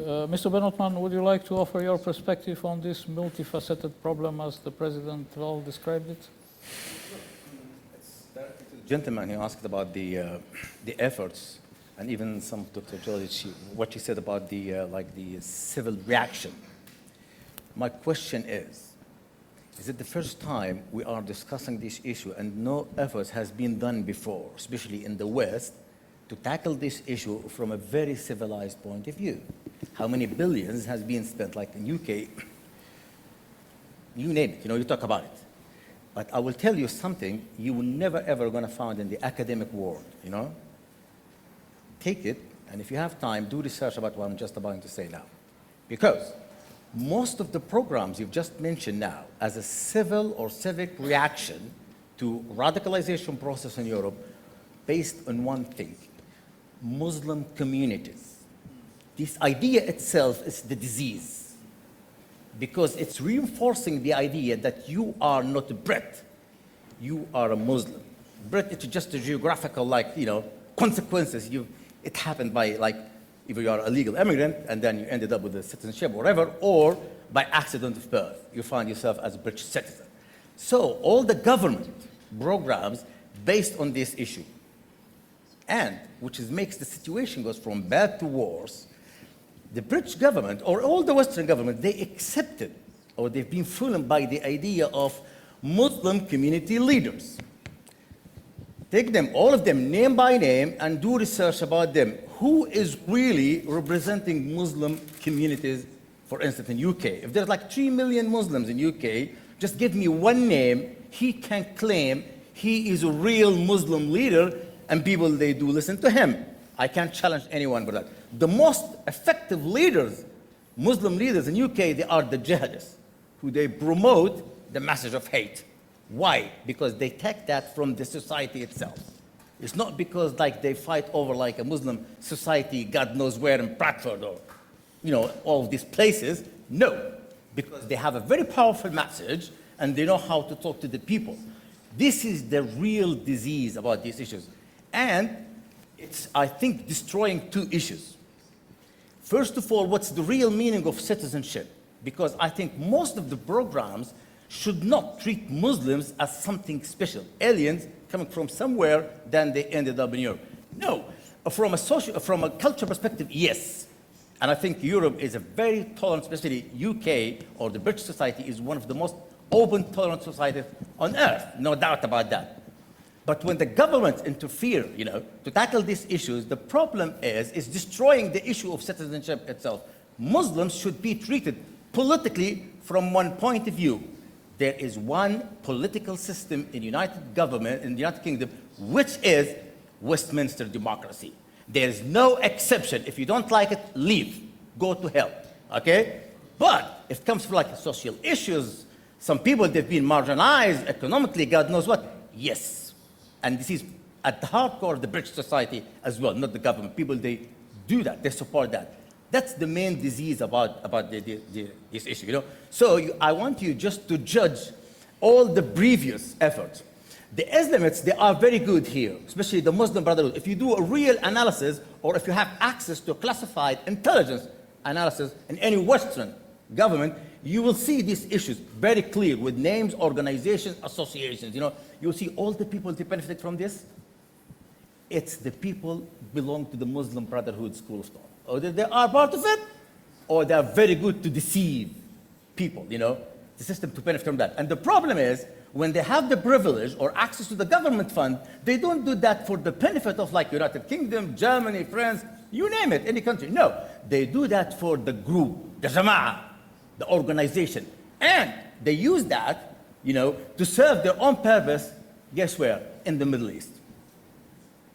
Mr. Benotman, would you like to offer your perspective on this multifaceted problem as the President well described it? It's directed to the gentleman who asked about the efforts, and even some of Dr. George, what he said about the civil reaction. My question is it the first time we are discussing this issue and no effort has been done before, especially in the West, to tackle this issue from a very civilized point of view? How many billions has been spent, like in UK, you name it, you talk about it. But I will tell you something you will never ever going to find in the academic world, Take it, and if you have time, do research about what I'm just about to say now. Because most of the programs you've just mentioned now as a civil or civic reaction to radicalization process in Europe based on one thing, Muslim communities. This idea itself is the disease because it's reinforcing the idea that you are not a Brit, you are a Muslim. Brit, it's just a geographical, consequences. It happened by, either you are a legal immigrant and then you ended up with a citizenship or whatever, or by accident of birth, you find yourself as a British citizen. So all the government programs based on this issue, and which makes the situation goes from bad to worse, the British government or all the Western government, they accepted or they've been fooled by the idea of Muslim community leaders. Take them, all of them, name by name, and do research about them. Who is really representing Muslim communities, for instance, in UK? If there's 3 million Muslims in UK, just give me one name, he can claim he is a real Muslim leader, and people, they do listen to him. I can't challenge anyone for that. The most effective leaders, Muslim leaders in UK, they are the jihadists, who they promote the message of hate. Why? Because they take that from the society itself. It's not because they fight over a Muslim society, God knows where in Bradford or, all of these places. No, because they have a very powerful message and they know how to talk to the people. This is the real disease about these issues. And it's, I think, destroying two issues. First of all, what's the real meaning of citizenship? Because I think most of the programs should not treat Muslims as something special, aliens coming from somewhere, then they ended up in Europe. No, from a cultural perspective, yes. And I think Europe is a very tolerant, especially UK or the British society is one of the most open, tolerant societies on earth, no doubt about that. But when the government interfere, to tackle these issues, the problem is destroying the issue of citizenship itself. Muslims should be treated politically from one point of view. There is one political system in the United Kingdom, which is Westminster democracy. There is no exception. If you don't like it, leave. Go to hell, okay? But if it comes to social issues, some people, they've been marginalized economically, God knows what, yes. And this is at the hardcore of the British society as well, not the government. People, they do that, they support that. That's the main disease about this issue, So I want you just to judge all the previous efforts. The Islamists, they are very good here, especially the Muslim Brotherhood. If you do a real analysis, or if you have access to classified intelligence analysis in any Western government, you will see these issues very clear with names, organizations, associations. You'll see all the people that benefit from this. It's the people belong to the Muslim Brotherhood school of thought. Or they are part of it, or they are very good to deceive people, the system to benefit from that. And the problem is, when they have the privilege or access to the government fund, they don't do that for the benefit of United Kingdom, Germany, France, you name it, any country. No, they do that for the group, the jama'ah, the organization. And they use that, to serve their own purpose, guess where? In the Middle East.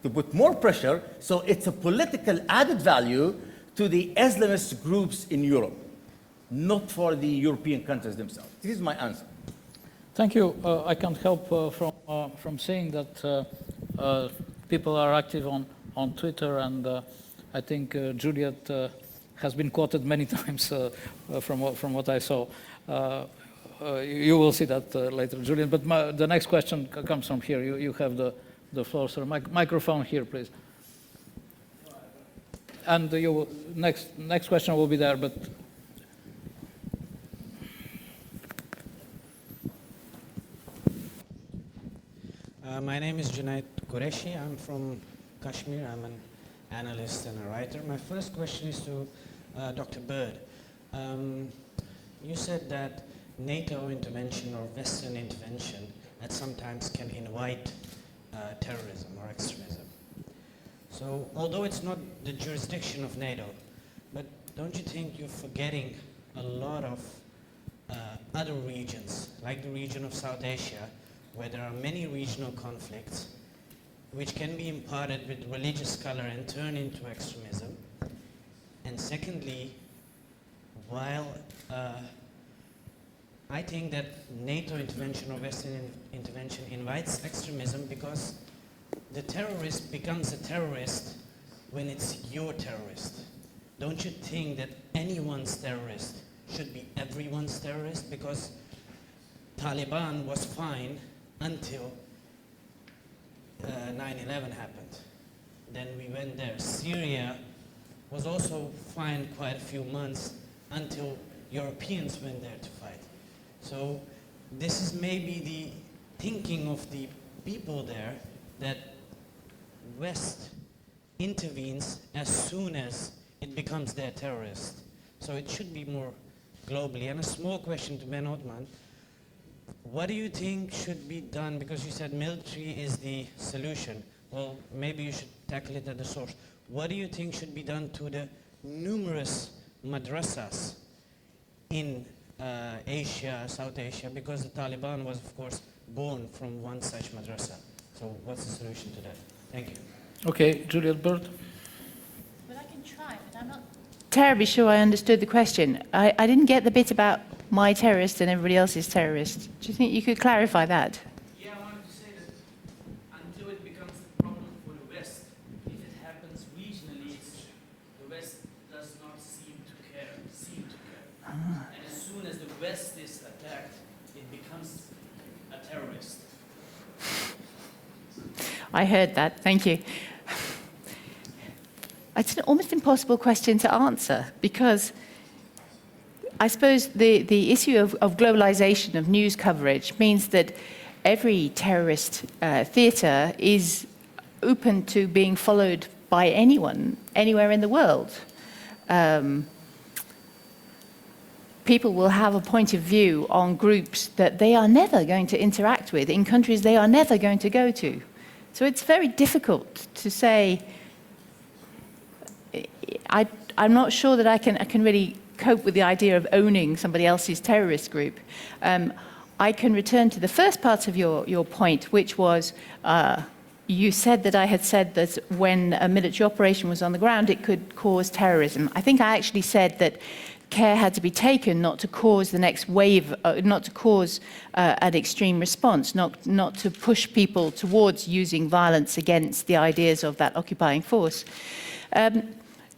To put more pressure, so it's a political added value to the Islamist groups in Europe, not for the European countries themselves. This is my answer. Thank you. I can't help from saying that people are active on Twitter, and I think Juliet has been quoted many times from what I saw. You will see that later, Julian. But the next question comes from here. You have the floor, sir. Microphone here, please. and your next question will be there, but my name is Junaid Qureshi. I'm from Kashmir. I'm an analyst and a writer. My first question is to Dr. Bird. You said that NATO intervention or Western intervention at sometimes can invite terrorism or extremism. So although it's not the jurisdiction of NATO, but don't you think you're forgetting a lot of other regions, like the region of South Asia, where there are many regional conflicts which can be imparted with religious color and turn into extremism? And secondly, while I think that NATO intervention or Western intervention invites extremism because the terrorist becomes a terrorist when it's your terrorist. Don't you think that anyone's terrorist should be everyone's terrorist? Because Taliban was fine until 9/11 happened. Then we went there. Syria was also fine quite a few months until Europeans went there to fight. So this is maybe the thinking of the people there, that West intervenes as soon as it becomes their terrorist. So it should be more globally. And a small question to Ben Othman. What do you think should be done? Because you said military is the solution. Well, maybe you should tackle it at the source. What do you think should be done to the numerous madrasas in Asia, South Asia? Because the Taliban was, of course, born from one such madrasa. So what's the solution to that? Thank you. okay, Juliet Bird. Well, I can try, but I'm not terribly sure I understood the question. I didn't get the bit about my terrorist and everybody else's terrorist. Do you think you could clarify that? Yeah, I wanted to say that until it becomes a problem for the West, if it happens regionally, the West does not seem to care. And as soon as the West is attacked, it becomes a terrorist. I heard that, thank you. It's an almost impossible question to answer because I suppose the issue of globalization of news coverage means that every terrorist theater is open to being followed by anyone, anywhere in the world. People will have a point of view on groups that they are never going to interact with in countries they are never going to go to. So it's very difficult to say. I'm not sure that I can really cope with the idea of owning somebody else's terrorist group. I can return to the first part of your point, which was you said that I had said that when a military operation was on the ground, it could cause terrorism. I think I actually said that care had to be taken not to cause the next wave, not to cause an extreme response, not to push people towards using violence against the ideas of that occupying force.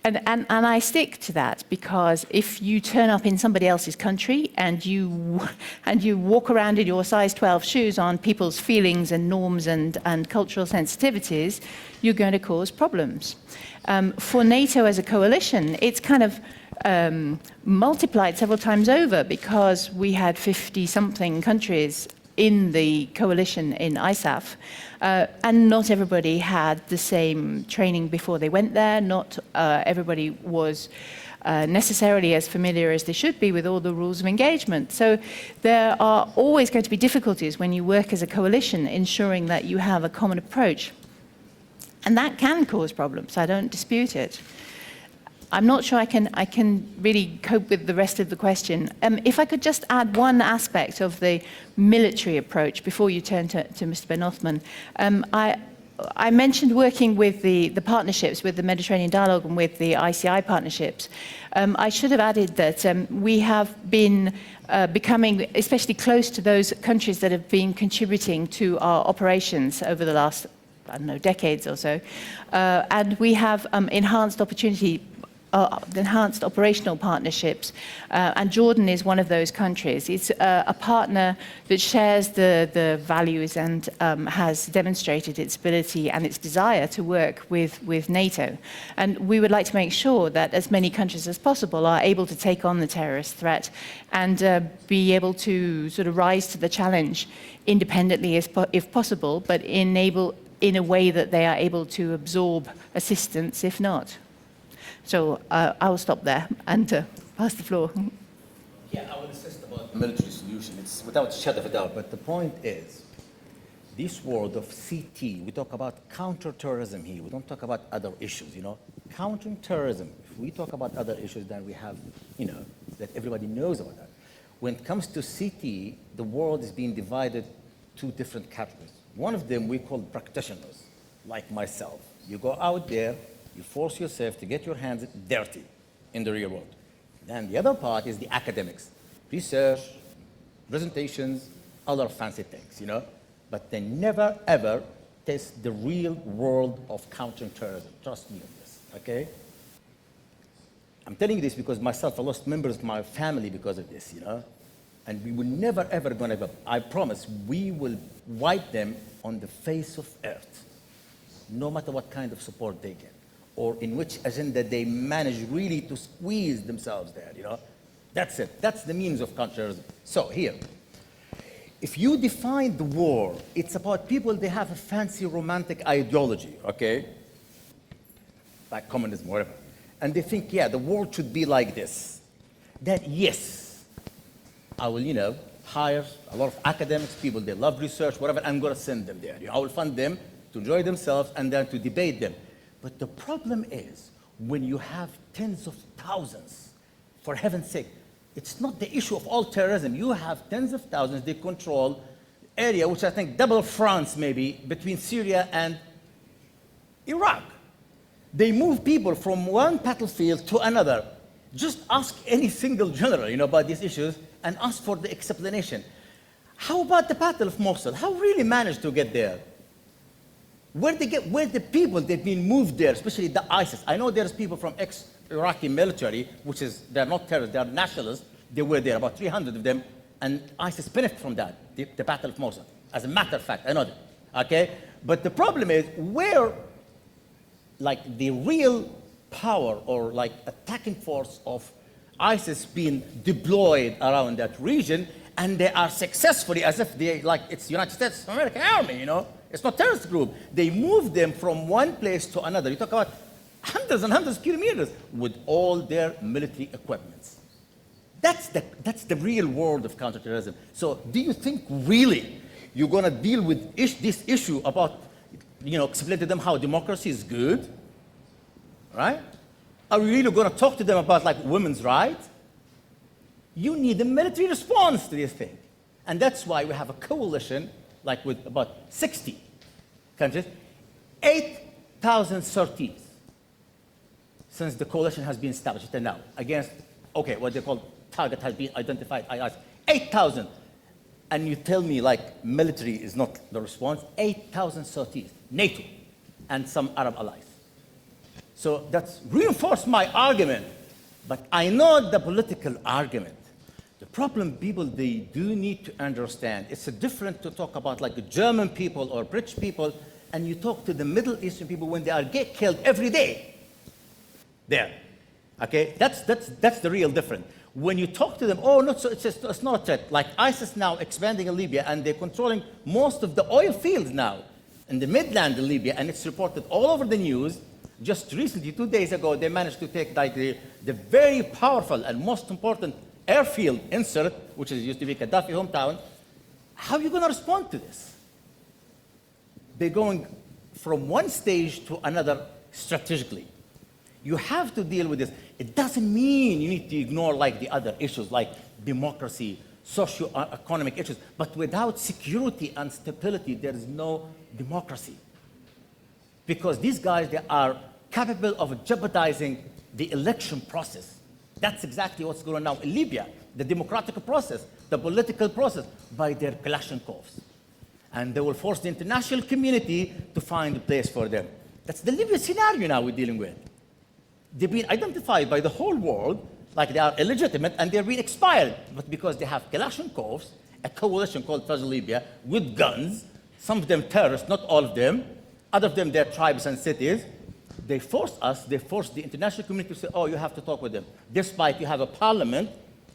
And I stick to that because if you turn up in somebody else's country and you walk around in your size 12 shoes on people's feelings and norms and cultural sensitivities, you're going to cause problems. For NATO as a coalition, it's kind of multiplied several times over because we had 50-something countries in the coalition in ISAF, and not everybody had the same training before they went there. Not everybody was necessarily as familiar as they should be with all the rules of engagement. So there are always going to be difficulties when you work as a coalition, ensuring that you have a common approach. And that can cause problems, I don't dispute it. I'm not sure I can really cope with the rest of the question. If I could just add one aspect of the military approach before you turn to Mr. Ben Othman. I mentioned working with the partnerships, with the Mediterranean Dialogue and with the ICI partnerships. I should have added that we have been becoming especially close to those countries that have been contributing to our operations over the last, I don't know, decades or so. And we have enhanced opportunity enhanced operational partnerships, and Jordan is one of those countries. It's a partner that shares the values and has demonstrated its ability and its desire to work with NATO. And we would like to make sure that as many countries as possible are able to take on the terrorist threat and be able to sort of rise to the challenge independently if possible, but in a way that they are able to absorb assistance if not. So I will stop there and pass the floor. Yeah, I will insist about the military solution. It's without a shadow of a doubt. But the point is, this world of CT, we talk about counter-terrorism here. We don't talk about other issues, you know. Countering terrorism, if we talk about other issues, then we have, you know, that everybody knows about that. When it comes to CT, the world is being divided two different categories. One of them we call practitioners, like myself. You go out there, you force yourself to get your hands dirty in the real world. Then the other part is the academics, research, presentations, other fancy things, you know. But they never, ever test the real world of countering terrorism. Trust me on this, okay? I'm telling you this because myself, I lost members of my family because of this, you know. And we will never, ever gonna give up. I promise, we will wipe them on the face of earth, no matter what kind of support they get, or in which agenda they manage really to squeeze themselves there, you know? That's it. That's the means of counterterrorism. So here, if you define the war, it's about people, they have a fancy romantic ideology, okay? Like communism, whatever. And they think, yeah, the world should be like this. Then yes, I will, you know, hire a lot of academics, people, they love research, whatever, I'm gonna send them there. You know, I will fund them to enjoy themselves and then to debate them. But the problem is, when you have tens of thousands, for heaven's sake, it's not the issue of all terrorism. You have tens of thousands, they control area, which I think double France maybe, between Syria and Iraq. They move people from one battlefield to another. Just ask any single general, you know, about these issues and ask for the explanation. How about the Battle of Mosul? How really managed to get there? Where the people they've been moved there, especially the ISIS. I know there's people from ex-Iraqi military, which is, they're not terrorists, they're nationalists. They were there, about 300 of them, and ISIS benefited from that, the Battle of Mosul. As a matter of fact, I know that, okay? But the problem is, where, like, the real power or, like, attacking force of ISIS being deployed around that region, and they are successfully, as if they, like, it's United States of America Army, you know? It's not a terrorist group. They move them from one place to another. You talk about hundreds and hundreds of kilometers with all their military equipments. That's the real world of counterterrorism. So do you think really you're going to deal with this issue about, you know, explain to them how democracy is good, right? Are we really going to talk to them about, like, women's rights? You need a military response to this thing. And that's why we have a coalition, like with about 60 countries, 8,000 sorties since the coalition has been established and now against, okay, what they call target has been identified, IS, 8,000. And you tell me, like, military is not the response. 8,000 sorties, NATO and some Arab allies. So that's reinforced my argument, but I know the political argument. The problem, people, they do need to understand, it's different to talk about, like, German people or British people, and you talk to the Middle Eastern people when they are get killed every day there, okay? That's the real difference. When you talk to them, oh, no, so it's not a threat. Like ISIS now expanding in Libya, and they're controlling most of the oil fields now in the Midland in Libya, and it's reported all over the news. Just recently, 2 days ago, they managed to take, like, the very powerful and most important airfield in Sirte, which is used to be Gaddafi hometown. How are you going to respond to this? They're going from one stage to another strategically. You have to deal with this. It doesn't mean you need to ignore, like, the other issues like democracy, socio-economic issues, but without security and stability, there is no democracy. Because these guys, they are capable of jeopardizing the election process. That's exactly what's going on now in Libya, the democratic process, the political process, by their Kalashnikovs. And they will force the international community to find a place for them. That's the Libya scenario now we're dealing with. They've been identified by the whole world like they are illegitimate and they're being expired. But because they have Kalashnikovs, a coalition called Fajr Libya, with guns, some of them terrorists, not all of them, other of them, they're tribes and cities, they forced the international community to say, oh, you have to talk with them. Despite you have a parliament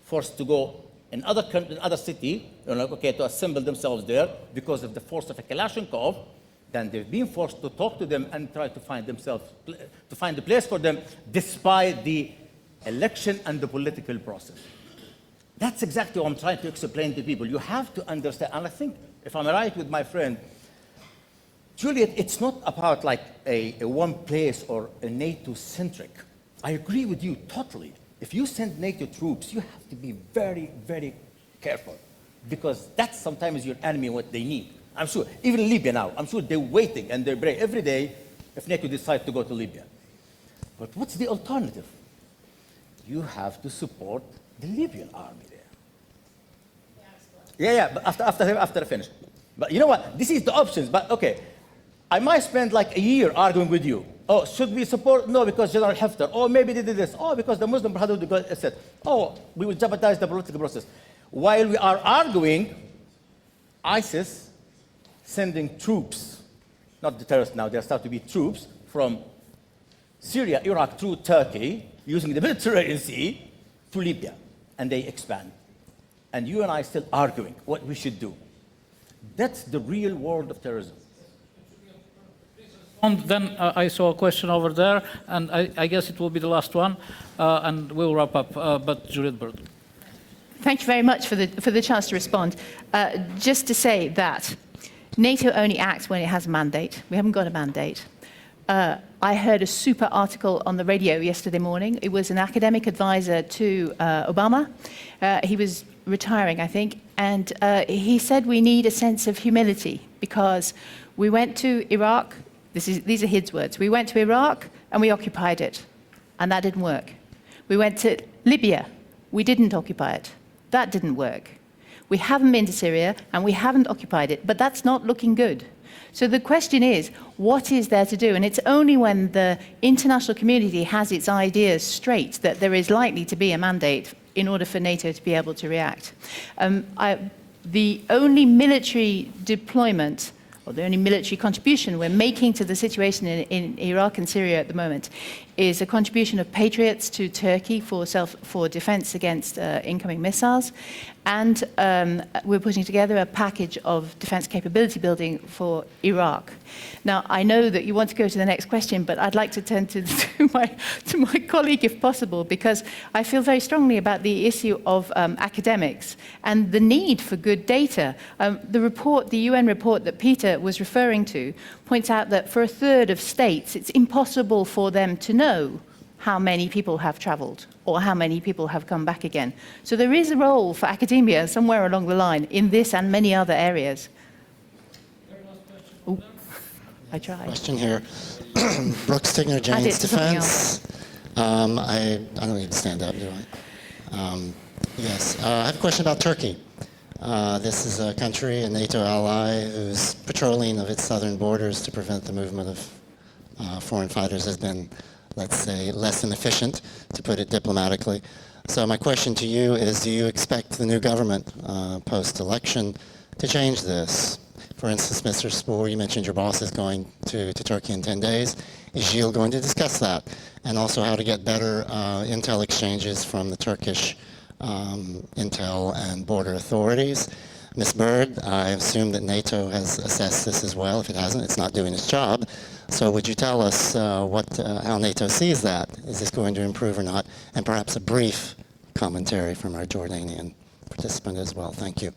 forced to go in other city, to assemble themselves there because of the force of a Kalashnikov, then they've been forced to talk to them and try to find a place for them despite the election and the political process. That's exactly what I'm trying to explain to people. You have to understand, and I think, if I'm right with my friend, Juliet, it's not about like a one place or a NATO-centric. I agree with you totally. If you send NATO troops, you have to be very, very careful because that's sometimes your enemy what they need. I'm sure, even Libya now, I'm sure they're waiting and they're brave every day if NATO decides to go to Libya. But what's the alternative? You have to support the Libyan army there. Yeah, but after I finish. But you know what? This is the options, but okay. I might spend like a year arguing with you. Oh, should we support? No, because General Haftar. Oh, maybe they did this. Oh, because the Muslim Brotherhood said. Oh, we will jeopardize the political process. While we are arguing, ISIS sending troops, not the terrorists now, there start to be troops from Syria, Iraq, through Turkey, using the Mediterranean Sea, to Libya, and they expand. And you and I still arguing what we should do. That's the real world of terrorism. Then I saw a question over there, and I guess it will be the last one, and we'll wrap up. But Juliet Bird. Thank you very much for the chance to respond. Just to say that NATO only acts when it has a mandate. We haven't got a mandate. I heard a super article on the radio yesterday morning. It was an academic advisor to Obama. He was retiring, I think, and he said we need a sense of humility because we went to Iraq. These are his words. We went to Iraq and we occupied it, and that didn't work. We went to Libya. We didn't occupy it. That didn't work. We haven't been to Syria and we haven't occupied it, but that's not looking good. So the question is, what is there to do? And it's only when the international community has its ideas straight that there is likely to be a mandate in order for NATO to be able to react. The only military deployment or the only military contribution we're making to the situation in Iraq and Syria at the moment is a contribution of Patriots to Turkey for defense against incoming missiles. And we're putting together a package of defense capability building for Iraq. Now, I know that you want to go to the next question, but I'd like to turn to my colleague, if possible, because I feel very strongly about the issue of academics and the need for good data. The UN report that Peter was referring to points out that for a third of states, it's impossible for them to know how many people have traveled or how many people have come back again. So there is a role for academia somewhere along the line in this and many other areas. Ooh, I tried. Question here. Brooks Tigner, Jane's Defense. I don't need to stand up, do I? Yes, I have a question about Turkey. This is a country, a NATO ally, whose patrolling of its southern borders to prevent the movement of foreign fighters has been, let's say, less than efficient, to put it diplomatically. So my question to you is, do you expect the new government post-election to change this? For instance, Mr. Spoor, you mentioned your boss is going to Turkey in 10 days. Is Gilles going to discuss that? And also how to get better intel exchanges from the Turkish intel and border authorities. Ms. Bird, I assume that NATO has assessed this as well. If it hasn't, it's not doing its job. So would you tell us how NATO sees that? Is this going to improve or not? And perhaps a brief commentary from our Jordanian participant as well. Thank you.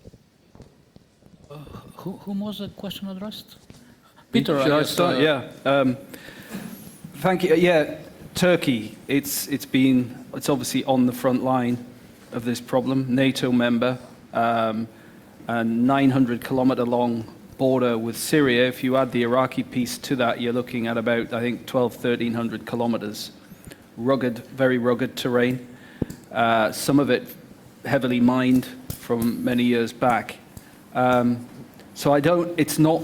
Whom was the question addressed? Peter, Should I start? Yeah. Thank you. Yeah, Turkey. It's obviously on the front line of this problem. NATO member, a 900-kilometer long border with Syria. If you add the Iraqi piece to that, you're looking at about, I think, 1,300 kilometers. Rugged, very rugged terrain. Some of it heavily mined from many years back. So it's not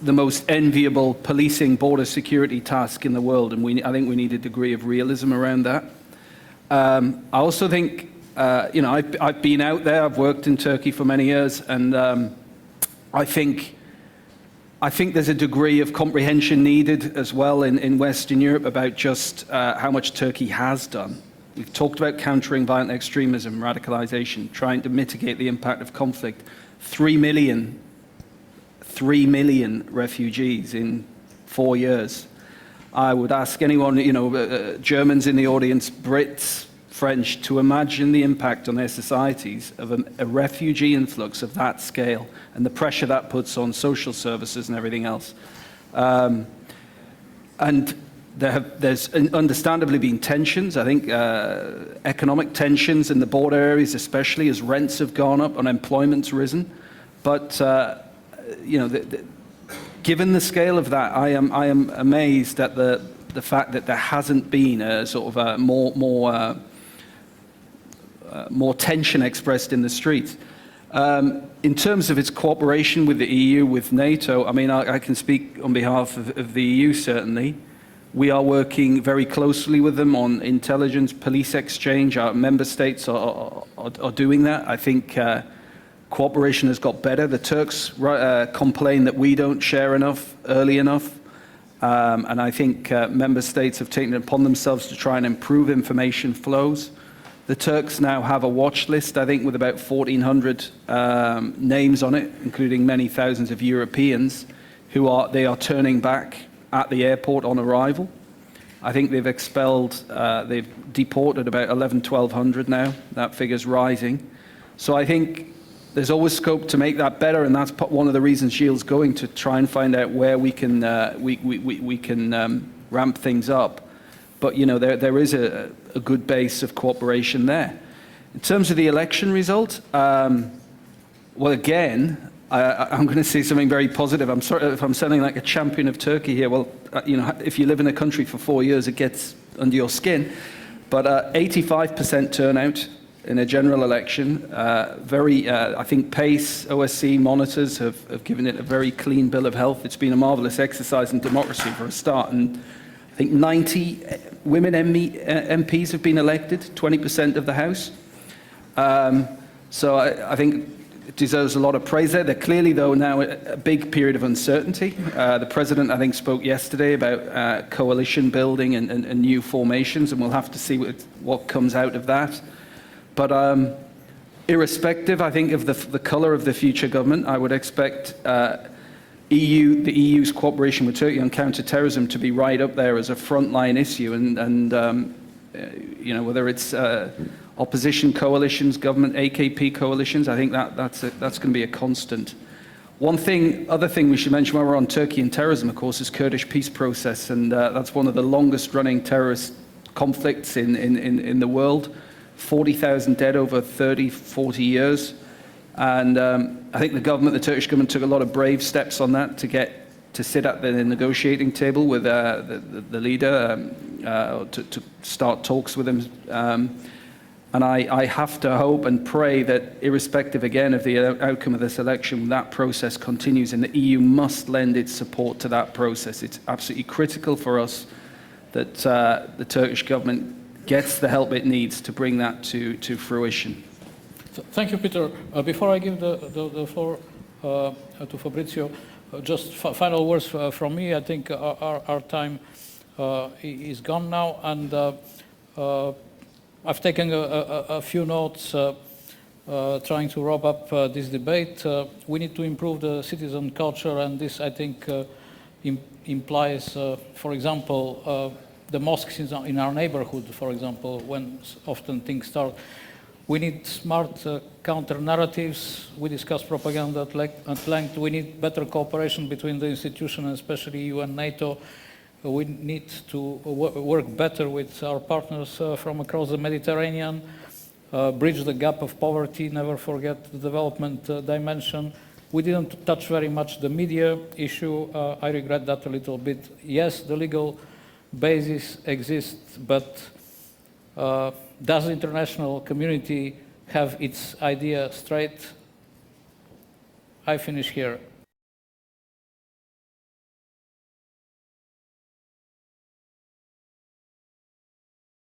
the most enviable policing border security task in the world, and I think we need a degree of realism around that. I also think, I've been out there, I've worked in Turkey for many years, and I think there's a degree of comprehension needed as well in Western Europe about just how much Turkey has done. We've talked about countering violent extremism, radicalization, trying to mitigate the impact of conflict. 3 million refugees in 4 years. I would ask anyone, Germans in the audience, Brits, French, to imagine the impact on their societies of a refugee influx of that scale and the pressure that puts on social services and everything else. And there's understandably been tensions, I think, economic tensions in the border areas, especially as rents have gone up, unemployment's risen. But, given the scale of that, I am amazed at the fact that there hasn't been a sort of a more tension expressed in the streets. In terms of its cooperation with the EU, with NATO, I mean, I can speak on behalf of the EU, certainly. We are working very closely with them on intelligence, police exchange. Our member states are doing that. I think cooperation has got better. The Turks complain that we don't share enough early enough. And I think member states have taken it upon themselves to try and improve information flows. The Turks now have a watch list, I think, with about 1,400 names on it, including many thousands of Europeans who are turning back at the airport on arrival. I think they've deported about 1,100 now. That figure's rising. So I think there's always scope to make that better, and that's one of the reasons Gilles going to try and find out where we can ramp things up. But there is a good base of cooperation there. In terms of the election result, well, again, I'm going to say something very positive. I'm sorry if I'm sounding like a champion of Turkey here. Well, if you live in a country for 4 years, it gets under your skin. But 85% turnout in a general election. I think PACE, OSCE monitors have given it a very clean bill of health. It's been a marvelous exercise in democracy for a start. And I think 90 women MPs have been elected, 20% of the House. So I think it deserves a lot of praise there. They're clearly, though, now a big period of uncertainty. The President, I think, spoke yesterday about coalition building and new formations, and we'll have to see what comes out of that. But irrespective, I think, of the colour of the future government, I would expect the EU's cooperation with Turkey on counter-terrorism to be right up there as a frontline issue, and whether it's opposition coalitions, government AKP coalitions, I think that's going to be a constant. Other thing we should mention while we're on Turkey and terrorism, of course, is Kurdish peace process, and that's one of the longest-running terrorist conflicts in the world. 40,000 dead over 30, 40 years. And I think the Turkish government took a lot of brave steps on that to sit at the negotiating table with the leader to start talks with him. And I have to hope and pray that irrespective, again, of the outcome of this election, that process continues, and the EU must lend its support to that process. It's absolutely critical for us that the Turkish government gets the help it needs to bring that to fruition. Thank you, Peter. Before I give the floor to Fabrizio, just final words from me. I think our time is gone now, and I've taken a few notes trying to wrap up this debate. We need to improve the citizen culture, and this, I think, implies, for example, the mosques in our neighborhood, for example, when often things start. We need smart counter-narratives. We discussed propaganda at length. We need better cooperation between the institutions, especially EU and NATO. We need to work better with our partners from across the Mediterranean, bridge the gap of poverty, never forget the development dimension. We didn't touch very much the media issue. I regret that a little bit. Yes, the legal basis exists, but does the international community have its idea straight? I finish here.